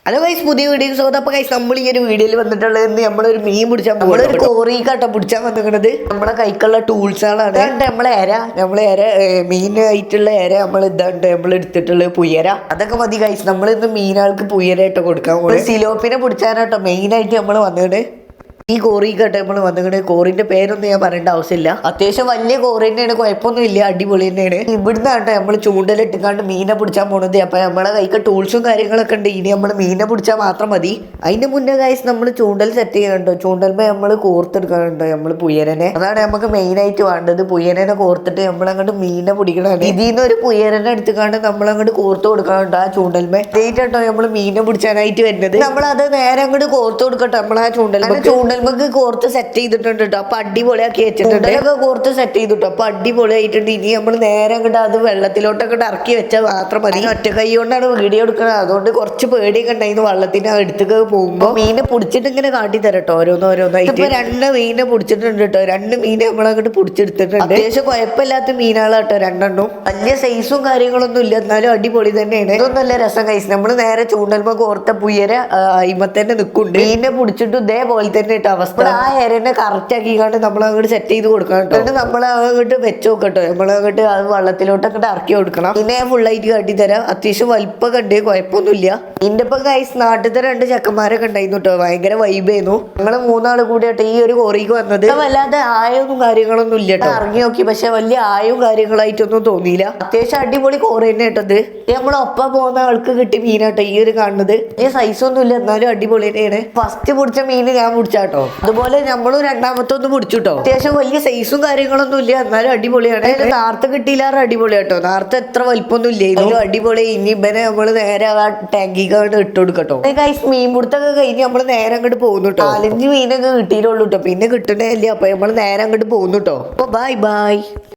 Hello guys, പുതിയ videos. അപ്പോൾ guys നമ്മൾ ഈ ഒരു വീഡിയോയിൽ വന്നിട്ടുള്ളത് നമ്മളൊരു മീൻ പിടിച്ചാൽ നമ്മളൊരു കോറിക്കാട്ടോ പിടിച്ചാൽ വന്നിരിക്കുന്നത്. നമ്മളെ കൈക്കുള്ള ടൂൾസുകളാണ്. നമ്മളെ ഏര മീനായിട്ടുള്ള ഏര നമ്മൾ ഇതാണ്ട് നമ്മൾ എടുത്തിട്ടുള്ളത് പുയര. അതൊക്കെ മതി ഗൈസ്. നമ്മൾ ഇന്ന് മീനുകൾക്ക് പുയരായിട്ട് കൊടുക്കാൻ സിലോപ്പിനെ പിടിച്ചാനാട്ടോ മെയിനായിട്ട് നമ്മൾ വന്നത്. ഈ കോറിക്കാട്ടെ നമ്മൾ വന്നിട്ട് കോറിന്റെ പേരൊന്നും ഞാൻ പറയേണ്ട ആവശ്യമില്ല. അത്യാവശ്യം വലിയ കോറി തന്നെയാണ്, കുഴപ്പമൊന്നും ഇല്ല, അടിപൊളി തന്നെയാണ്. ഇവിടുന്നാട്ടെ നമ്മൾ ചൂണ്ടലിട്ടിക്കാണ്ട് മീനെ പിടിച്ചാൽ പോണത്. അപ്പൊ നമ്മളെ കൈക്ക് ടൂൾസും കാര്യങ്ങളൊക്കെ ഉണ്ട്. ഇനി നമ്മൾ മീനെ പിടിച്ചാൽ മാത്രം മതി. അതിന്റെ മുന്നേ ഗൈസ് നമ്മൾ ചൂണ്ടൽ സെറ്റ് ചെയ്യാനുണ്ടോ, ചൂണ്ടൽമേ നമ്മൾ കോർത്തെടുക്കാനുണ്ടോ നമ്മൾ പുയരനെ. അതാണ് നമുക്ക് മെയിൻ ആയിട്ട് വേണ്ടത്. പുയരനെ കോർത്തിട്ട് നമ്മളങ്ങോട്ട് മീനെ പിടിക്കണതാണ്. ഇതിന്ന് ഒരു പുയരനെ എടുത്തുകാണ്ട് നമ്മളങ്ങോട്ട് കോർത്ത് കൊടുക്കാനുണ്ട് ആ ചൂണ്ടൽമേ. ഇതേറ്റോ നമ്മൾ മീനെ പിടിച്ചാനായിട്ട് വരുന്നത്. നമ്മളത് നേരെ അങ്ങോട്ട് കോർത്ത് കൊടുക്കട്ടെ. നമ്മൾ ആ ചൂണ്ടൽ നമുക്ക് കോർത്ത് സെറ്റ് ചെയ്തിട്ടുണ്ട് കേട്ടോ. അപ്പൊ അടിപൊളിയാക്കി വെച്ചിട്ടുണ്ട്. കോർത്ത് സെറ്റ് ചെയ്തിട്ടോ. അപ്പൊ അടിപൊളിയായിട്ടുണ്ട്. ഇനി നമ്മൾ നേരെ അങ്ങോട്ട് അത് വെള്ളത്തിലോട്ടൊക്കെ ഇറക്കി വെച്ചാൽ മാത്രം മതി. ഒറ്റ കൈ കൊണ്ടാണ് വീഡിയോ എടുക്കുന്നത്, അതുകൊണ്ട് കുറച്ച് പേടിയൊക്കെ ഉണ്ടായിരുന്നു വെള്ളത്തിന് അടുത്തേക്ക് പോകുമ്പോൾ. മീനെ പിടിച്ചിട്ട് ഇങ്ങനെ കാട്ടി തരട്ടോ ഓരോന്നോരോന്നായിട്ട്. ഇപ്പൊ 2 മീനെ പിടിച്ചിട്ടുണ്ട് കേട്ടോ. 2 മീനെ നമ്മളങ്ങോട്ട് പിടിച്ചെടുത്തിട്ടുണ്ട്. അത്യാവശ്യം കുഴപ്പമില്ലാത്ത മീനുകളാട്ടോ 2 വലിയ സൈസും കാര്യങ്ങളൊന്നും ഇല്ല, എന്നാലും അടിപൊളി തന്നെയാണ്. ഇതൊന്നും നല്ല രസം കഴിച്ചു. നമ്മൾ നേരെ ചൂണ്ടൽമ കോർത്ത പുയര അയിമത്തന്നെ നിൽക്കുന്നുണ്ട്. മീനെ പിടിച്ചിട്ട് ഇതേപോലെ തന്നെ അവസ്ഥ. ആ എരനെ കറക്റ്റ് ആക്കിക്കാണ്ട് നമ്മൾ അങ്ങോട്ട് സെറ്റ് ചെയ്ത് കൊടുക്കണം കേട്ടോ. നമ്മൾ അങ്ങോട്ട് വെച്ച് നോക്കട്ടോ. നമ്മളങ്ങോട്ട് അത് വെള്ളത്തിലോട്ടൊക്കെ ഇറക്കി കൊടുക്കണം. പിന്നെ ഞാൻ ഫുള്ളായിട്ട് കാട്ടിത്തരാം. അത്യാവശ്യം വലിപ്പൊക്കെ ഉണ്ട്, കുഴപ്പമൊന്നുമില്ല. ഇതിന്റെ ഇപ്പം ഗൈസ് നാട്ടിലത്തെ 2 ചെക്കന്മാരൊക്കെ ഉണ്ടായിരുന്നു കേട്ടോ. ഭയങ്കര വൈബായിരുന്നു. ഞങ്ങൾ 3 കൂടി ആയിട്ട് ഈ ഒരു കോറിക്ക് വന്നത്. വല്ലാതെ ആയവും കാര്യങ്ങളൊന്നും ഇല്ല കേട്ടോ. ഇറങ്ങി നോക്കി, പക്ഷെ വലിയ ആയവും കാര്യങ്ങളായിട്ടൊന്നും തോന്നിയില്ല. അത്യാവശ്യം അടിപൊളി കോറി തന്നെ കേട്ടത്. നമ്മളൊപ്പം പോകുന്ന ആൾക്ക് കിട്ടിയ മീനാട്ടോ ഈ ഒരു കാണുന്നത്. ഈ സൈസൊന്നും ഇല്ല, എന്നാലും അടിപൊളി തന്നെയാണ്. ഫസ്റ്റ് പിടിച്ച മീന് ഞാൻ പിടിച്ചാട്ടോ. അതുപോലെ നമ്മളും 2ാമത്തെ ഒന്ന് പിടിച്ചുട്ടോ. അത്യാവശ്യം വലിയ സൈസും കാര്യങ്ങളൊന്നും ഇല്ല, എന്നാലും അടിപൊളിയാണ്. നേരത്തെ കിട്ടിയില്ലാറ് അടിപൊളിയാട്ടോ. നേരത്തെ എത്ര വലിപ്പൊന്നും ഇല്ല, അടിപൊളി. ഇനി ഇവനെ നമ്മള് നേരെ ആ ടാങ്കിക്കാണ്ട് ഇട്ട് കൊടുക്കട്ടോ. ഗൈസ് മീൻ പിടുത്തൊക്കെ കഴിഞ്ഞ് നമ്മള് നേരെ അങ്ങോട്ട് പോകുന്നു കേട്ടോ. 4-5 മീനൊക്കെ കിട്ടിയിട്ടുള്ളൂ കേട്ടോ. പിന്നെ കിട്ടണേ ഇല്ല. അപ്പൊ നമ്മള് നേരെ അങ്ങോട്ട് പോകുന്നു കേട്ടോ. അപ്പൊ ബൈ ബൈ.